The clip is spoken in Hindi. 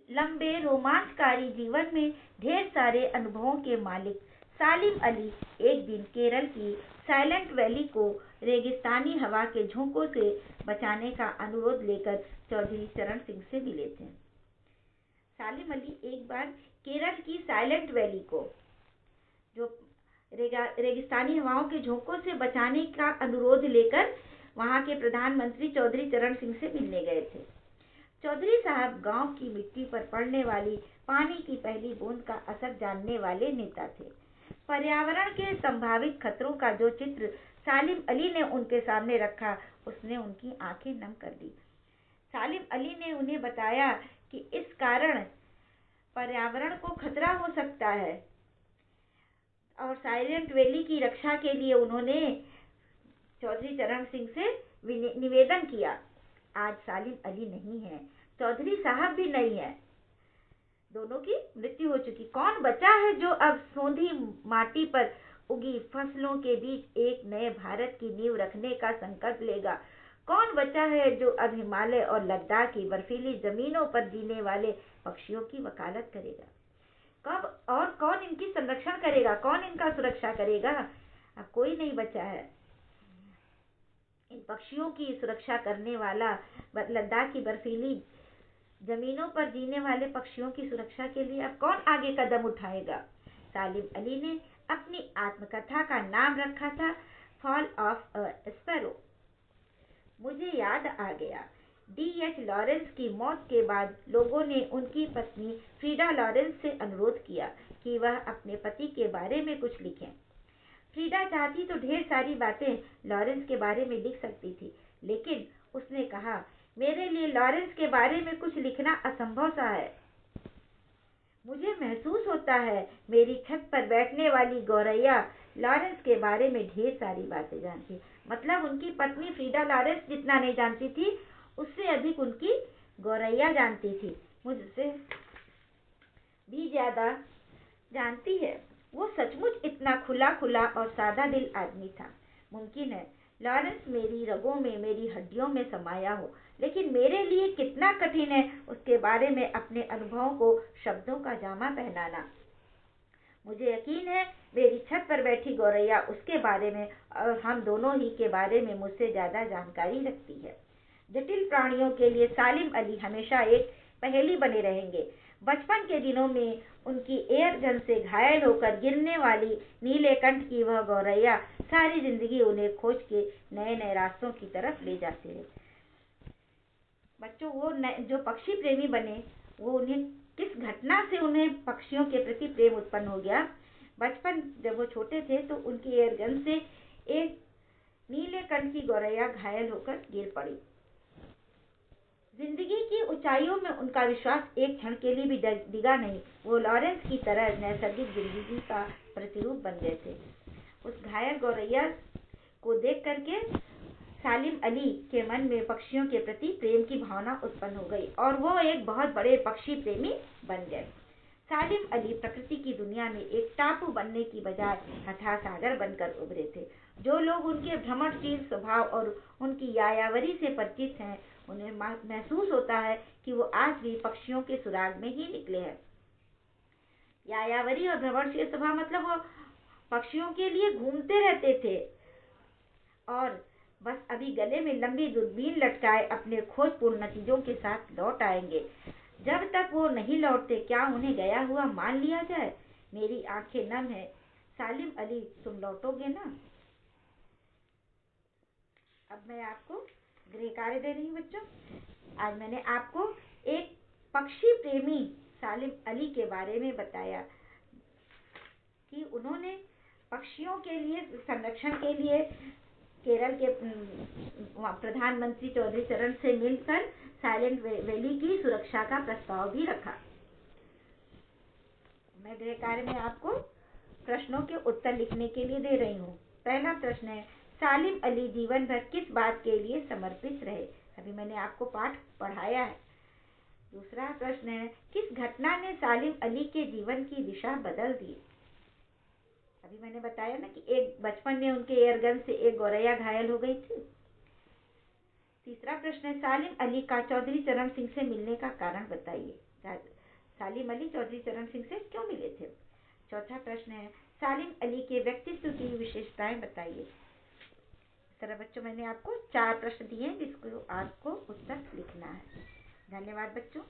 लंबे रोमांचकारी जीवन में ढेर सारे अनुभवों के मालिक सालिम अली एक दिन केरल की साइलेंट वैली को रेगिस्तानी हवा के झोंकों से बचाने का अनुरोध लेकर चौधरी चरण सिंह से मिले थे। सालिम अली एक बार केरल की साइलेंट वैली को जो रेगिस्तानी हवाओं के झोंकों से बचाने का अनुरोध लेकर वहां के प्रधानमंत्री चौधरी चरण सिंह से मिलने गए थे। चौधरी साहब गांव की मिट्टी पर पड़ने वाली पानी की पहली बूंद का असर जानने वाले नेता थे। पर्यावरण के संभावित खतरों का जो चित्र सालिम अली ने उनके सामने रखा, उसने उनकी आंखें नम कर दी। सालिम अली ने उन्हें बताया कि इस कारण पर्यावरण को खतरा हो सकता है और साइलेंट वैली की रक्षा के लिए उन्होंने चौधरी चरण सिंह से निवेदन किया। आज सालिम अली नहीं है, चौधरी साहब भी नहीं है, दोनों की मृत्यु हो चुकी। कौन बचा है जो अब सोंधी माटी पर उगी फसलों के बीच एक नए भारत की नींव रखने का संकल्प लेगा? कौन बचा है जो अब हिमालय और लद्दाख की बर्फीली जमीनों पर जीने वाले पक्षियों की वकालत करेगा? कब और कौन इनकी संरक्षण करेगा? कौन इनका सुरक्षा करेगा? अब कोई नहीं बचा है। इन पक्षियों की सुरक्षा करने वाला, लद्दाख की बर्फीली जमीनों पर जीने वाले पक्षियों की सुरक्षा के लिए अब कौन आगे कदम उठाएगा? सालिम अली ने अपनी आत्मकथा का नाम रखा था फॉल ऑफ अ स्पैरो। मुझे याद आ गया, D.H. लॉरेंस की मौत के बाद लोगों ने उनकी पत्नी फ्रीडा लॉरेंस से अनुरोध किया कि वह अपने पति के बारे में कुछ लिखें। फ्रीडा चाहती तो ढेर सारी बातें लॉरेंस के बारे में लिख सकती थी, लेकिन उसने कहा, मेरे लिए लॉरेंस के बारे में कुछ लिखना असंभव सा है। मुझे महसूस होता है मेरी छत पर बैठने वाली गौरैया लॉरेंस के बारे में ढेर सारी बातें जानती। मतलब उनकी पत्नी फ्रीडा लॉरेंस जितना नहीं जानती थी, उससे अधिक उनकी गौरैया जानती थी, मुझसे भी ज्यादा जानती है। वो सचमुच इतना खुला खुला और सादा दिल आदमी था। मुमकिन है लॉरेंस मेरी रगों में, मेरी हड्डियों में समाया हो, लेकिन मेरे लिए कितना कठिन है उसके बारे में अपने अनुभवों को शब्दों का जामा पहनाना। मुझे यकीन है मेरी छत पर बैठी गौरैया उसके बारे में और हम दोनों ही के बारे में मुझसे ज्यादा जानकारी रखती है। जटिल प्राणियों के लिए सालिम अली हमेशा एक पहेली बने रहेंगे। बचपन के दिनों में उनकी एयर गन से घायल होकर गिरने वाली नीलेकंठ की वह गौरैया सारी जिंदगी उन्हें खोज के नए नए रास्तों की तरफ ले जाती है। बच्चों, वो जो पक्षी प्रेमी बने, वो उन्हें किस घटना से उन्हें पक्षियों के प्रति प्रेम उत्पन्न हो गया? बचपन जब वो छोटे थे तो उनकी एयरगन से एक नीलेकंठ की गौरैया घायल होकर गिर पड़ी। जिंदगी की ऊंचाइयों में उनका विश्वास एक क्षण के लिए भी डिगा नहीं। वो लॉरेंस की तरह नैसर्गिक जिंदगी का प्रतिरूप बन गए थे। उस घायल गौरैया को देख करके सालिम अली के मन में पक्षियों के प्रति प्रेम की भावना उत्पन्न हो गई और वो एक बहुत बड़े पक्षी प्रेमी बन गए। सालिम अली प्रकृति की दुनिया में एक टापू बनने की बजाय अथाह सागर बनकर उभरे थे। जो लोग उनके भ्रमणशील स्वभाव और उनकी यायावरी से परिचित हैं, उन्हें महसूस होता है कि वो आज भी पक्षियों के सुराग में ही निकले हैं। यायावरी और भ्रमणशील स्वभाव मतलब वो पक्षियों के लिए घूमते रहते थे और बस अभी गले में लंबी दूरबीन लटकाए अपने खोजपूर्ण नतीजों के साथ लौट आएंगे। जब तक वो नहीं लौटते, क्या उन्हें गया हुआ मान लिया जाए? मेरी आंखें नम है। सालिम अली, तुम लौटोगे ना? अब मैं आपको गृह कार्य दे रही हूँ बच्चों। आज मैंने आपको एक पक्षी प्रेमी सालिम अली के बारे में बताया कि उन्होंने पक्षियों के लिए संरक्षण के लिए केरल के प्रधानमंत्री चौधरी चरण से मिलकर साइलेंट वैली की सुरक्षा का प्रस्ताव भी रखा। मैं गृह कार्य में आपको प्रश्नों के उत्तर लिखने के लिए दे रही हूँ। पहला प्रश्न है, सालिम अली जीवन भर किस बात के लिए समर्पित रहे? अभी मैंने आपको पाठ पढ़ाया है। दूसरा प्रश्न है, किस घटना ने सालिम अली के जीवन की दिशा बदल दी? अभी मैंने बताया ना कि एक बचपन में उनके एयरगन से एक गौरैया घायल हो गई थी। तीसरा प्रश्न है, सालिम अली का चौधरी चरण सिंह से मिलने का कारण बताइए। सालिम अली चौधरी चरण सिंह से क्यों मिले थे? चौथा प्रश्न है, सालिम अली के व्यक्तित्व की विशेषताएं बताइए। इस तरह बच्चों मैंने आपको 4 प्रश्न दिए हैं जिसको आपको उत्तर लिखना है। धन्यवाद बच्चों।